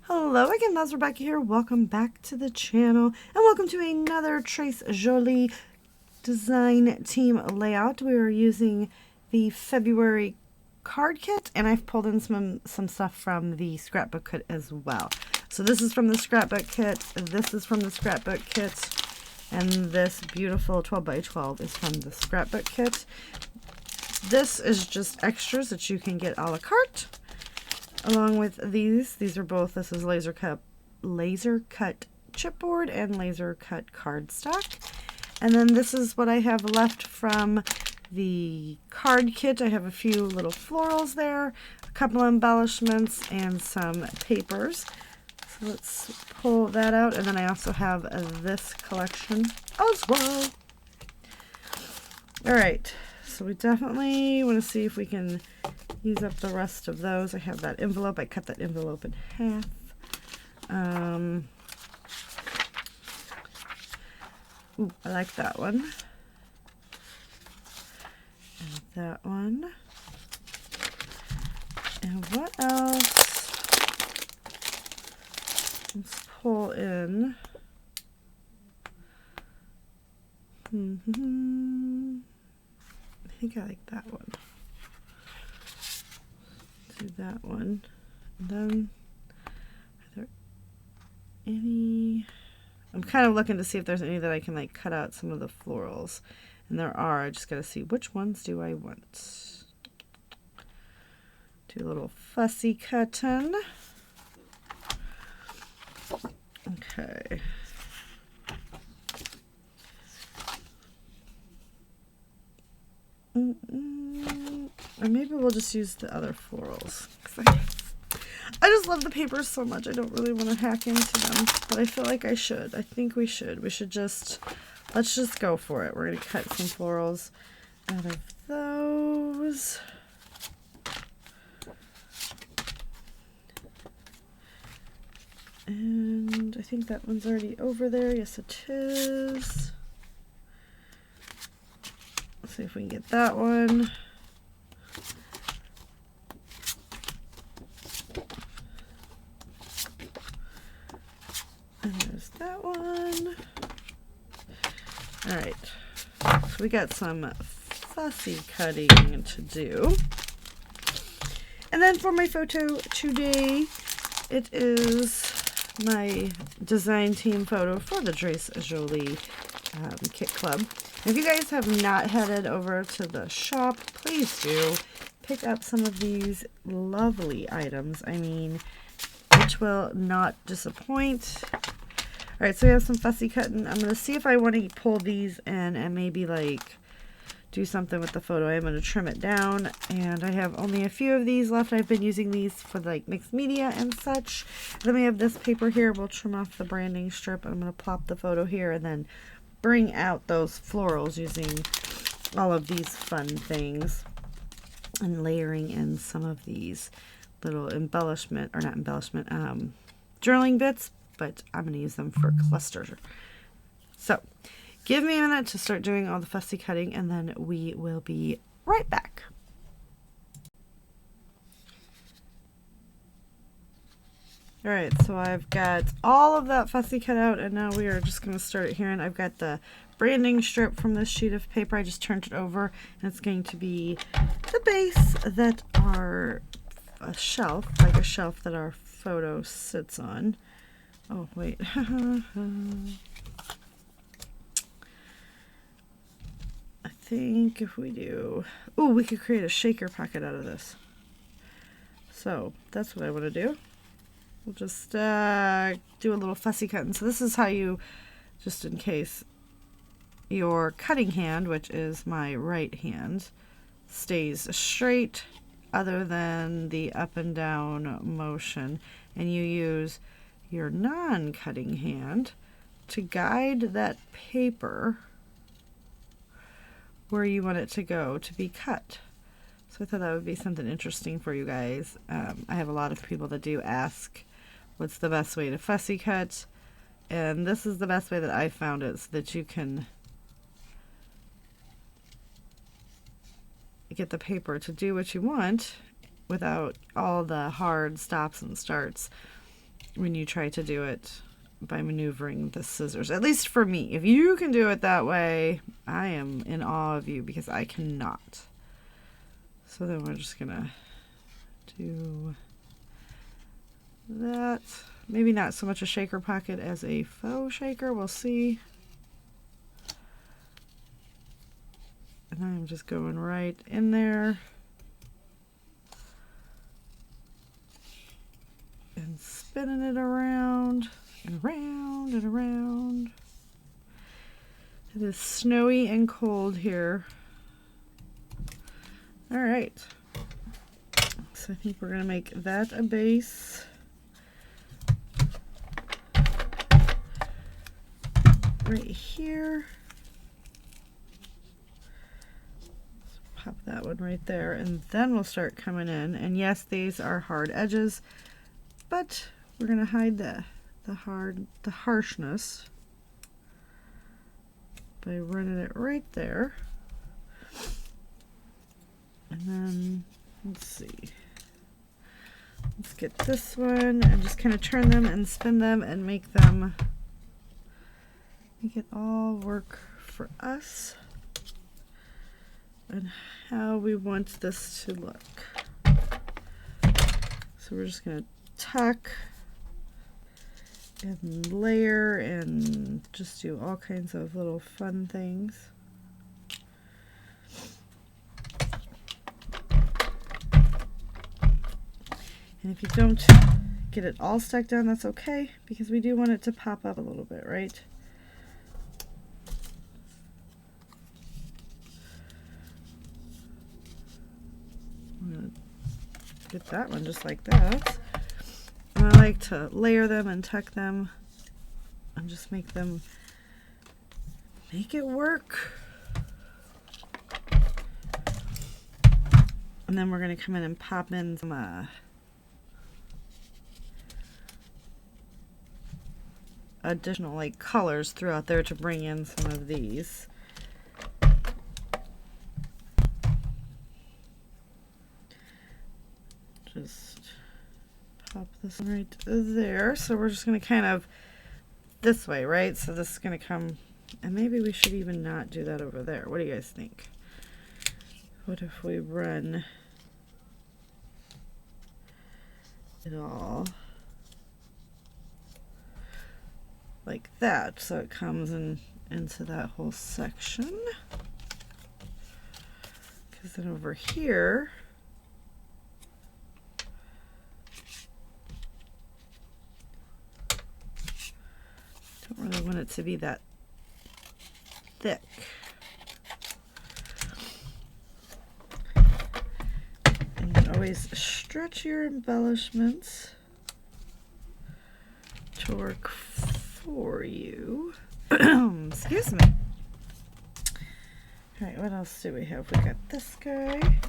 Hello again, that's Rebecca here. Welcome back to the channel and welcome to another Trace Jolie design team layout. We are using the February card kit and I've pulled in some stuff from the scrapbook kit as well. So this is from the scrapbook kit, this is from the scrapbook kit, and this beautiful 12 by 12 is from the scrapbook kit. This is just extras that you can get a la carte. Along with these are both, this is laser cut chipboard and laser cut cardstock. And then this is what I have left from the card kit. I have a few little florals there, a couple embellishments, and some papers. So let's pull that out. And then I also have this collection as well. All right, so we definitely want to see if we can use up the rest of those. I have that envelope. I cut that envelope in half. Ooh, I like that one. And that one. And what else? Let's pull in. I think I like that one. Do that one. And then are there any? I'm kind of looking to see if there's any that I can like cut out some of the florals, and there are. I just got to see which ones do I want. Do a little fussy cutting. Okay. Or maybe we'll just use the other florals. I just love the papers so much. I don't really want to hack into them, but I feel like I should. I think we should. We should just, let's just go for it. We're going to cut some florals out of those. And I think that one's already over there. Yes, it is. Let's see if we can get that one. And there's that one. All right, so we got some fussy cutting to do. And then for my photo today, it is my design team photo for the Trace Jolie Kit Club. If you guys have not headed over to the shop, please do pick up some of these lovely items. I mean, it will not disappoint. All right, so we have some fussy cutting. I'm going to see if I want to pull these in and maybe like do something with the photo. I'm going to trim it down, and I have only a few of these left. I've been using these for like mixed media and such. Then we have this paper here. We'll trim off the branding strip. I'm going to plop the photo here and then bring out those florals using all of these fun things and layering in some of these little embellishment, or not embellishment, journaling bits, but I'm going to use them for clusters. So give me a minute to start doing all the fussy cutting, and then we will be right back. All right, so I've got all of that fussy cut out, and now we are just going to start it here. And I've got the branding strip from this sheet of paper. I just turned it over, and it's going to be the base that our shelf, like a shelf that our photo sits on. Oh, wait. I think if we do, oh, we could create a shaker pocket out of this. So that's what I want to do. We'll just do a little fussy cutting. So this is how you, just in case, your cutting hand, which is my right hand, stays straight other than the up and down motion, and you use your non-cutting hand to guide that paper where you want it to go to be cut. So I thought that would be something interesting for you guys. I have a lot of people that do ask what's the best way to fussy cut, and this is the best way that I found it, so that you can get the paper to do what you want without all the hard stops and starts. when you try to do it by maneuvering the scissors. At least for me. If you can do it that way, I am in awe of you because I cannot. So then we're just gonna do that. Maybe not so much a shaker pocket as a faux shaker. We'll see. And I'm just going right in there. And spinning it around and around and around. It is snowy and cold here. All right. So I think we're going to make that a base. Right here. Pop that one right there, and then we'll start coming in. And yes, these are hard edges, but we're gonna hide the harshness by running it right there. And then let's see. Let's get this one and just kind of turn them and spin them and make it all work for us and how we want this to look. So we're just going to tuck and layer and just do all kinds of little fun things. And if you don't get it all stuck down, that's okay, because we do want it to pop up a little bit, right? I'm going to get that one just like that. And I like to layer them and tuck them and just make it work. And then we're going to come in and pop in some additional like colors throughout there to bring in some of these. Just pop this one right there. So we're just going to kind of this way, right? So this is going to come, and maybe we should even not do that over there. What do you guys think? What if we run it all like that, so it comes in into that whole section? Because then over here, don't really want it to be that thick. And you always stretch your embellishments to work for you. Excuse me. All right, what else do we have? We got this guy.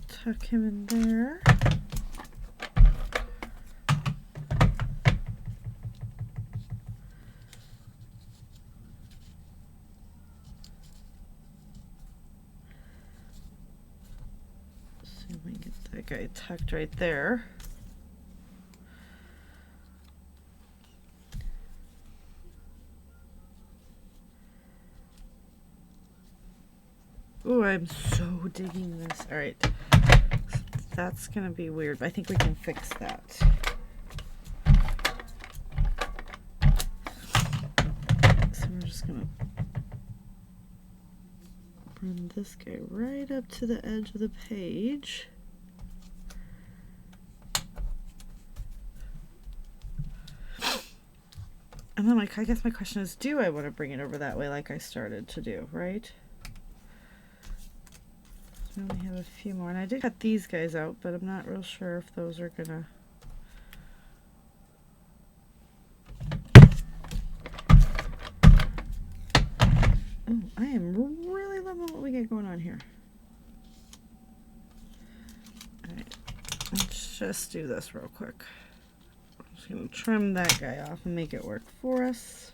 Tuck him in there. See if we can get that guy tucked right there. Oh, I'm so digging this. All right. That's going to be weird, but I think we can fix that. So we're just going to bring this guy right up to the edge of the page. And then I guess my question is, do I want to bring it over that way like I started to do, right? We only have a few more, and I did cut these guys out, but I'm not real sure if those are gonna. Oh, I am really loving what we get going on here. All right, let's just do this real quick. I'm just gonna trim that guy off and make it work for us.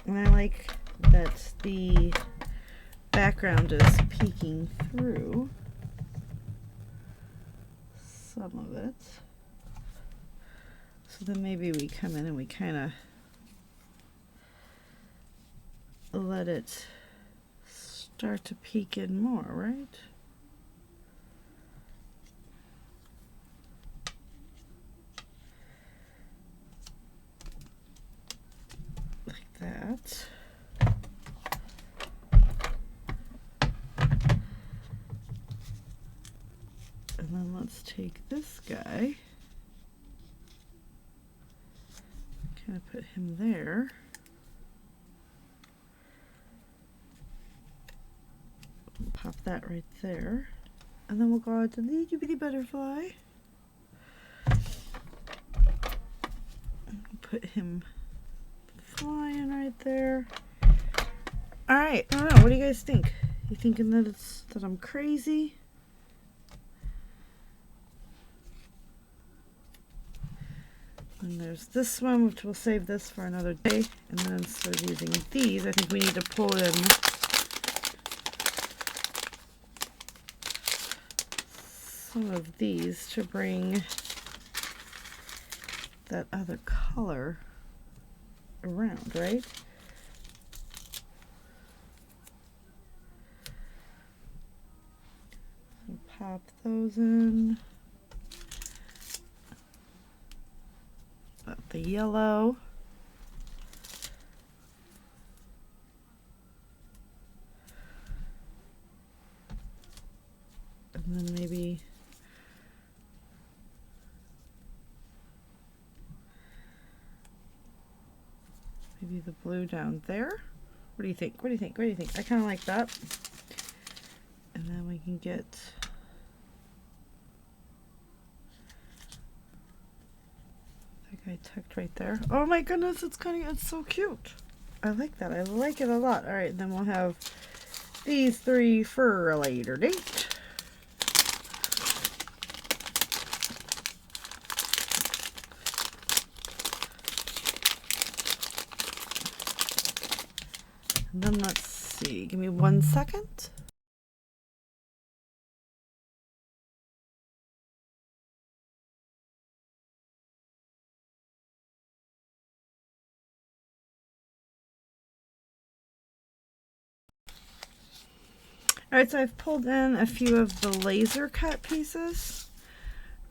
And I like that the background is peeking through some of it. So then maybe we come in and we kind of let it start to peek in more, right? Like that. And then let's take this guy, kind of put him there. Pop that right there. And then we'll go out to the itty bitty butterfly. Put him flying right there. Alright, I don't know, what do you guys think? You thinking that I'm crazy? And there's this one, which we'll save this for another day. And then instead of using these, I think we need to pull in some of these to bring that other color around, right? So pop those in. The yellow. And then maybe the blue down there. What do you think? What do you think? What do you think? I kind of like that. And then we can get that guy tucked right there. Oh my goodness, it's so cute. I like that. I like it a lot. All right, then we'll have these three for a later date. And then let's see. Give me 1 second. All right, so I've pulled in a few of the laser cut pieces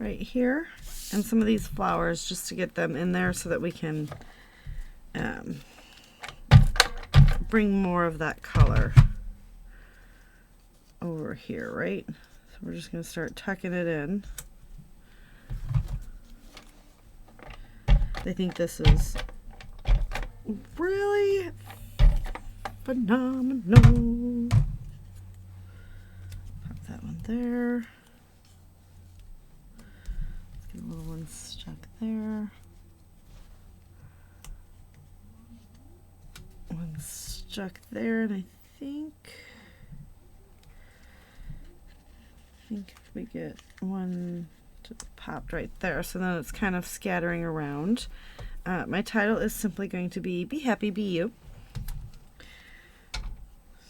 right here and some of these flowers just to get them in there so that we can bring more of that color over here, right? So we're just going to start tucking it in. I think this is really phenomenal. Pop that one there. Let's get a little one stuck there. One stuck there, and I think if we get one popped right there, so then it's kind of scattering around. My title is simply going to be Happy, Be You.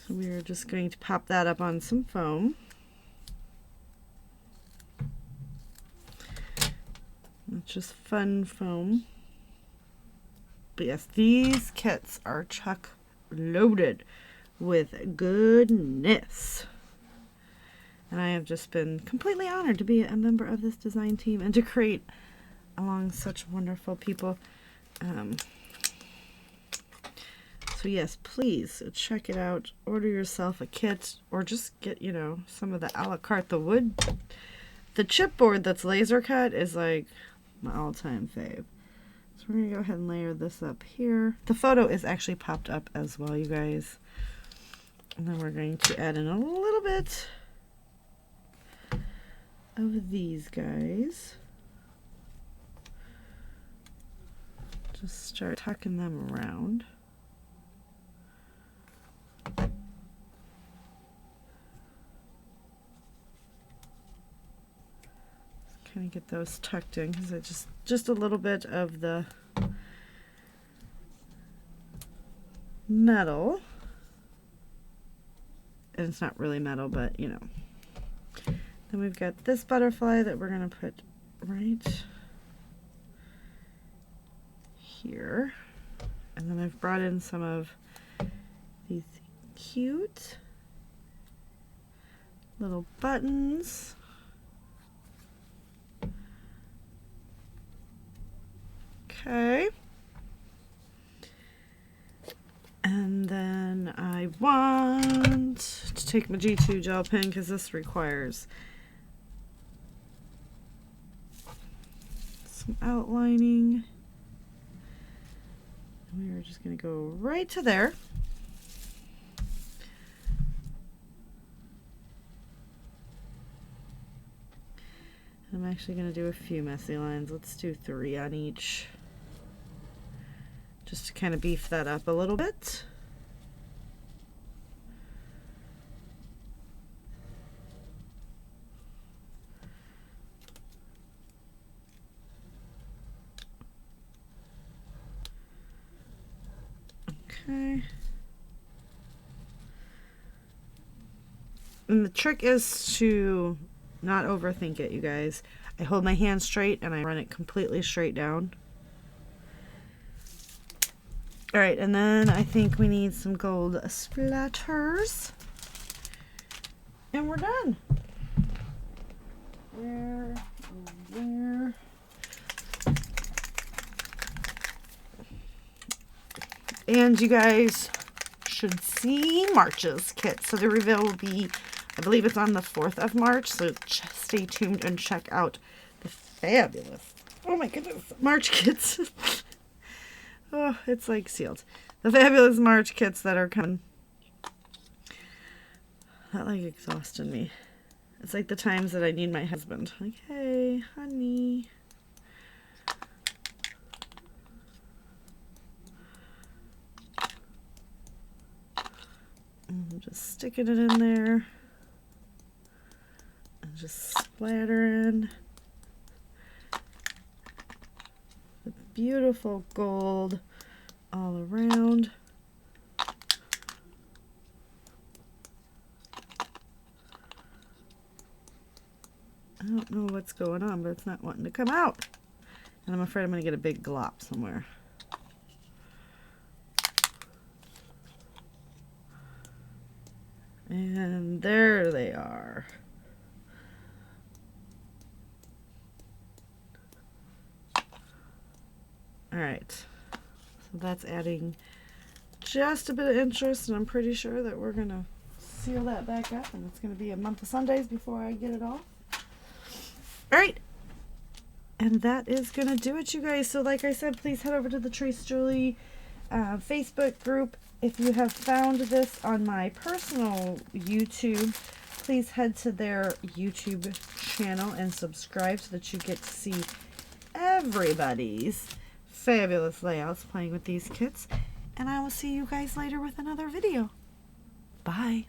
So we are just going to pop that up on some foam. It's just fun foam. But yes, these kits are chock loaded with goodness. And I have just been completely honored to be a member of this design team and to create along such wonderful people. So yes, please check it out. Order yourself a kit or just get, some of the a la carte. The wood, the chipboard that's laser cut is like my all-time fave. So we're going to go ahead and layer this up here. The photo is actually popped up as well, you guys. And then we're going to add in a little bit of these guys. Just start tucking them around. Kind of get those tucked in because it's just a little bit of the metal. And it's not really metal, but you know. Then we've got this butterfly that we're going to put right here. And then I've brought in some of these cute little buttons. Okay. And then I want to take my G2 gel pen because this requires some outlining. And we are just going to go right to there. I'm actually going to do a few messy lines. Let's do 3 on each. Just to kind of beef that up a little bit. Okay. And the trick is to not overthink it, you guys. I hold my hand straight and I run it completely straight down. Alright, and then I think we need some gold splatters. And we're done. Where? And you guys should see March's kit. So the reveal will be, I believe it's on the 4th of March. So stay tuned and check out the fabulous, oh my goodness, March kits. Oh, it's like sealed. The fabulous March kits that are coming. That like exhausted me. It's like the times that I need my husband. Like, hey, honey. I'm just sticking it in there. And just splattering the beautiful gold all around. I don't know what's going on, but it's not wanting to come out. And I'm afraid I'm going to get a big glop somewhere. And there they are. Alright, so that's adding just a bit of interest, and I'm pretty sure that we're going to seal that back up, and it's going to be a month of Sundays before I get it off. Alright, and that is going to do it, you guys. So like I said, please head over to the Trace Jolie Facebook group. If you have found this on my personal YouTube, please head to their YouTube channel and subscribe so that you get to see everybody's fabulous layouts playing with these kits. And I will see you guys later with another video. Bye.